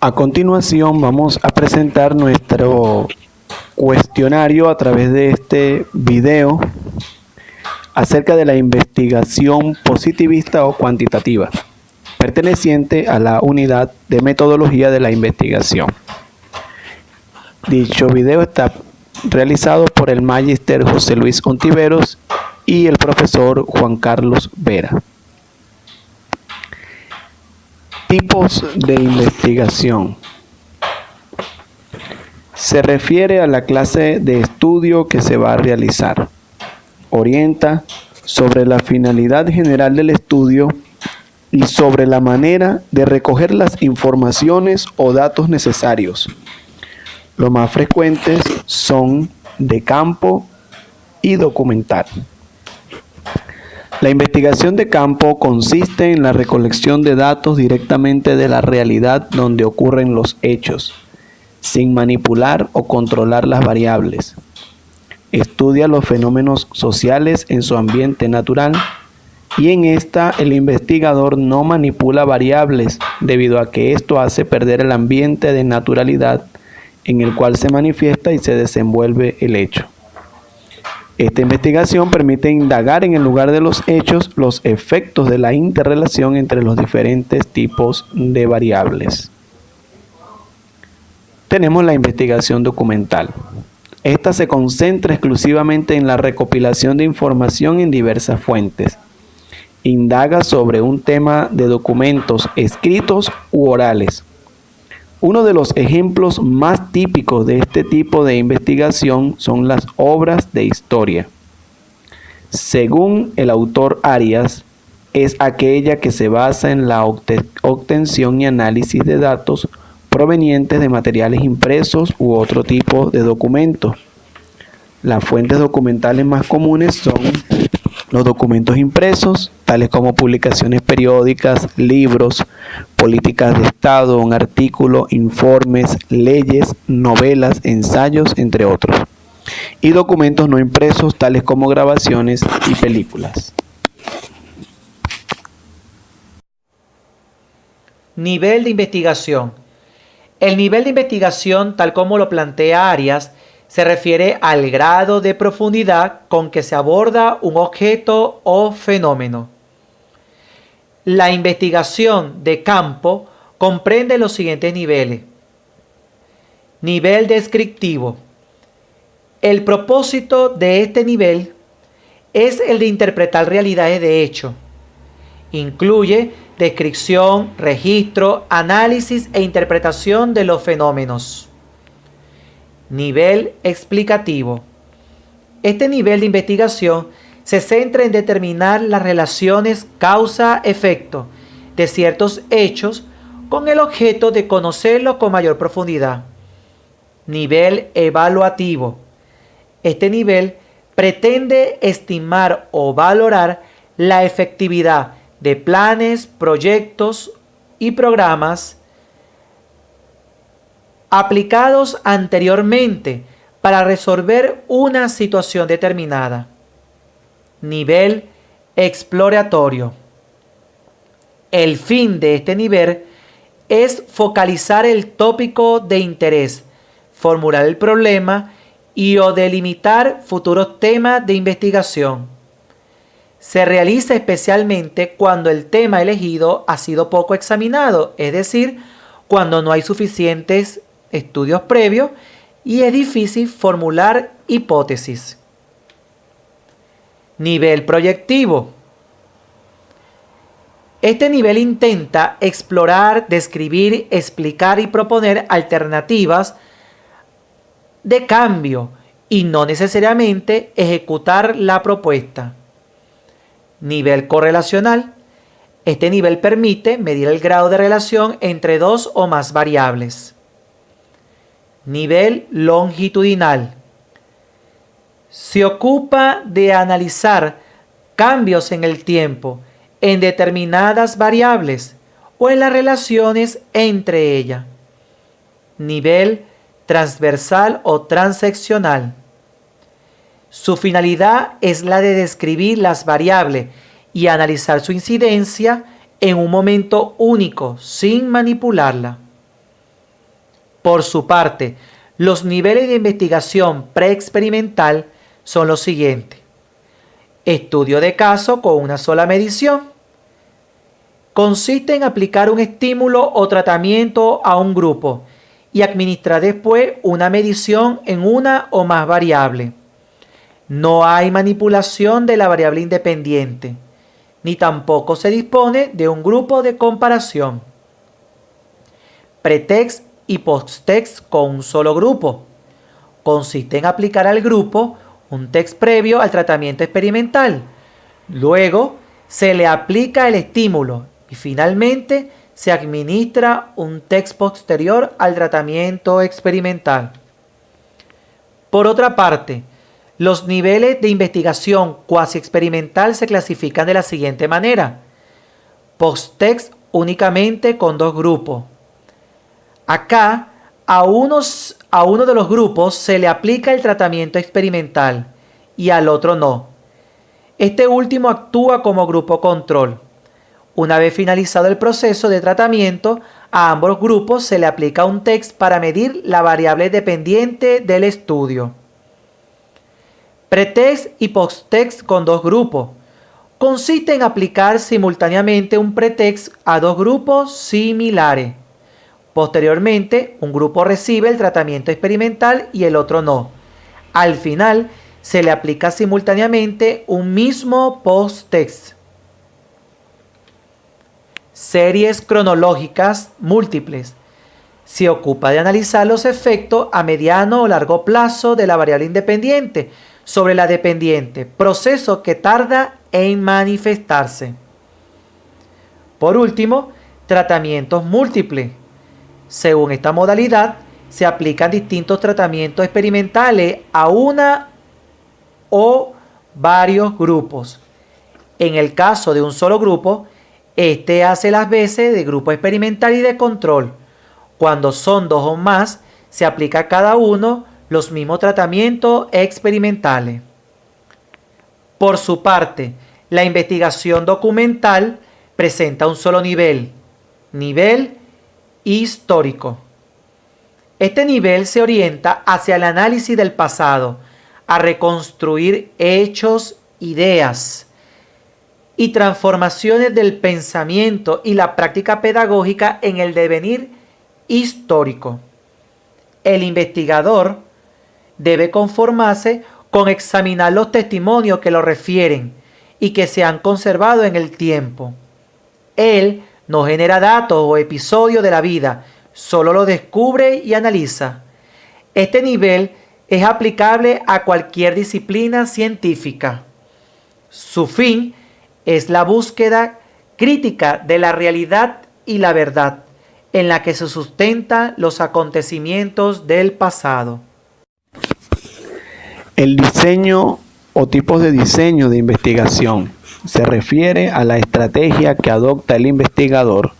A continuación vamos a presentar nuestro cuestionario a través de este video acerca de la investigación positivista o cuantitativa, perteneciente a la unidad de metodología de la investigación. Dicho video está realizado por el magíster José Luis Ontiveros y el profesor Juan Carlos Vera. Tipos de investigación. Se refiere a la clase de estudio que se va a realizar. Orienta sobre la finalidad general del estudio y sobre la manera de recoger las informaciones o datos necesarios. Los más frecuentes son de campo y documental. La investigación de campo consiste en la recolección de datos directamente de la realidad donde ocurren los hechos, sin manipular o controlar las variables. Estudia los fenómenos sociales en su ambiente natural y en esta el investigador no manipula variables debido a que esto hace perder el ambiente de naturalidad en el cual se manifiesta y se desenvuelve el hecho. Esta investigación permite indagar en el lugar de los hechos los efectos de la interrelación entre los diferentes tipos de variables. Tenemos la investigación documental. Esta se concentra exclusivamente en la recopilación de información en diversas fuentes. Indaga sobre un tema de documentos escritos u orales. Uno de los ejemplos más típicos de este tipo de investigación son las obras de historia. Según el autor Arias, es aquella que se basa en la obtención y análisis de datos provenientes de materiales impresos u otro tipo de documentos. Las fuentes documentales más comunes son los documentos impresos, tales como publicaciones periódicas, libros, políticas de Estado, un artículo, informes, leyes, novelas, ensayos, entre otros. Y documentos no impresos, tales como grabaciones y películas. Nivel de investigación. El nivel de investigación, tal como lo plantea Arias, se refiere al grado de profundidad con que se aborda un objeto o fenómeno. La investigación de campo comprende los siguientes niveles. Nivel descriptivo. El propósito de este nivel es el de interpretar realidades de hecho. Incluye descripción, registro, análisis e interpretación de los fenómenos. Nivel explicativo. Este nivel de investigación se centra en determinar las relaciones causa-efecto de ciertos hechos con el objeto de conocerlos con mayor profundidad. Nivel evaluativo. Este nivel pretende estimar o valorar la efectividad de planes, proyectos y programas aplicados anteriormente para resolver una situación determinada. Nivel exploratorio. El fin de este nivel es focalizar el tópico de interés, formular el problema y o delimitar futuros temas de investigación. Se realiza especialmente cuando el tema elegido ha sido poco examinado, es decir, cuando no hay suficientes estudios previos y es difícil formular hipótesis. Nivel proyectivo. Este nivel intenta explorar, describir, explicar y proponer alternativas de cambio y no necesariamente ejecutar la propuesta. Nivel correlacional. Este nivel permite medir el grado de relación entre dos o más variables. Nivel longitudinal. Se ocupa de analizar cambios en el tiempo en determinadas variables o en las relaciones entre ellas. Nivel transversal o transeccional. Su finalidad es la de describir las variables y analizar su incidencia en un momento único, sin manipularla. Por su parte, los niveles de investigación preexperimental son los siguientes. Estudio de caso con una sola medición. Consiste en aplicar un estímulo o tratamiento a un grupo y administrar después una medición en una o más variables. No hay manipulación de la variable independiente, ni tampoco se dispone de un grupo de comparación. Pretext y posttext con un solo grupo. Consiste en aplicar al grupo un text previo al tratamiento experimental. Luego se le aplica el estímulo y finalmente se administra un text posterior al tratamiento experimental. Por otra parte, los niveles de investigación cuasi experimental se clasifican de la siguiente manera. Posttext únicamente con 2 grupos. Acá, a uno de los grupos se le aplica el tratamiento experimental y al otro no. Este último actúa como grupo control. Una vez finalizado el proceso de tratamiento, a ambos grupos se le aplica un text para medir la variable dependiente del estudio. Pretext y posttext con 2 grupos. Consiste en aplicar simultáneamente un pretext a 2 grupos similares. Posteriormente, un grupo recibe el tratamiento experimental y el otro no. Al final, se le aplica simultáneamente un mismo posttext. Series cronológicas múltiples. Se ocupa de analizar los efectos a mediano o largo plazo de la variable independiente sobre la dependiente, proceso que tarda en manifestarse. Por último, tratamientos múltiples. Según esta modalidad, se aplican distintos tratamientos experimentales a una o varios grupos. En el caso de un solo grupo, este hace las veces de grupo experimental y de control. Cuando son 2 o más, se aplica a cada uno los mismos tratamientos experimentales. Por su parte, la investigación documental presenta un solo nivel histórico. Este nivel se orienta hacia el análisis del pasado, a reconstruir hechos, ideas y transformaciones del pensamiento y la práctica pedagógica en el devenir histórico. El investigador debe conformarse con examinar los testimonios que lo refieren y que se han conservado en el tiempo. Él no genera datos o episodios de la vida, solo lo descubre y analiza. Este nivel es aplicable a cualquier disciplina científica. Su fin es la búsqueda crítica de la realidad y la verdad, en la que se sustentan los acontecimientos del pasado. El diseño o tipos de diseño de investigación se refiere a la estrategia que adopta el investigador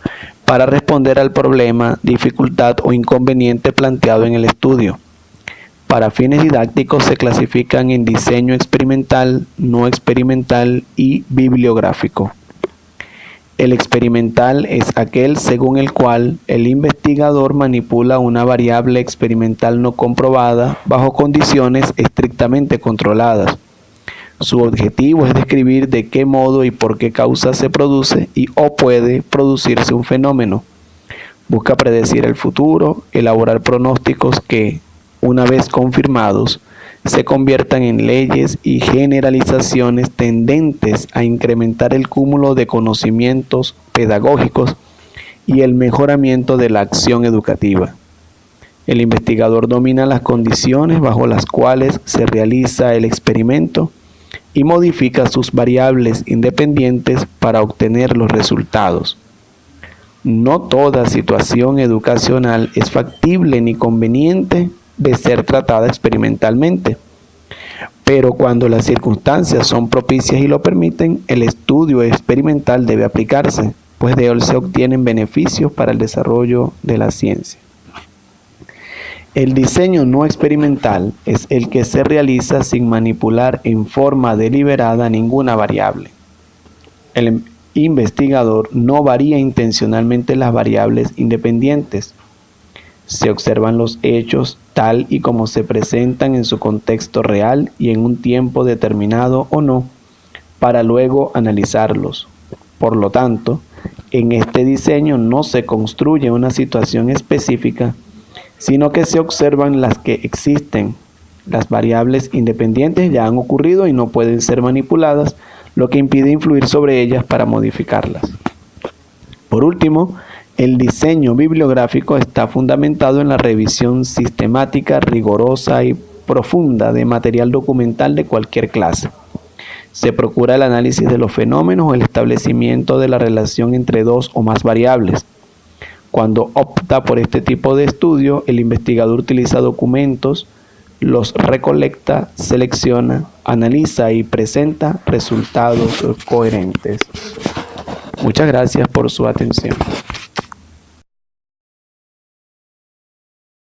para responder al problema, dificultad o inconveniente planteado en el estudio. Para fines didácticos se clasifican en diseño experimental, no experimental y bibliográfico. El experimental es aquel según el cual el investigador manipula una variable experimental no comprobada bajo condiciones estrictamente controladas. Su objetivo es describir de qué modo y por qué causa se produce o puede producirse un fenómeno. Busca predecir el futuro, elaborar pronósticos que, una vez confirmados, se conviertan en leyes y generalizaciones tendentes a incrementar el cúmulo de conocimientos pedagógicos y el mejoramiento de la acción educativa. El investigador domina las condiciones bajo las cuales se realiza el experimento y modifica sus variables independientes para obtener los resultados. No toda situación educacional es factible ni conveniente de ser tratada experimentalmente, pero cuando las circunstancias son propicias y lo permiten, el estudio experimental debe aplicarse, pues de él se obtienen beneficios para el desarrollo de la ciencia. El diseño no experimental es el que se realiza sin manipular en forma deliberada ninguna variable. El investigador no varía intencionalmente las variables independientes. Se observan los hechos tal y como se presentan en su contexto real y en un tiempo determinado o no, para luego analizarlos. Por lo tanto, en este diseño no se construye una situación específica, sino que se observan las que existen. Las variables independientes ya han ocurrido y no pueden ser manipuladas, lo que impide influir sobre ellas para modificarlas. Por último, el diseño bibliográfico está fundamentado en la revisión sistemática, rigurosa y profunda de material documental de cualquier clase. Se procura el análisis de los fenómenos o el establecimiento de la relación entre dos o más variables. Cuando opta por este tipo de estudio, el investigador utiliza documentos, los recolecta, selecciona, analiza y presenta resultados coherentes. Muchas gracias por su atención.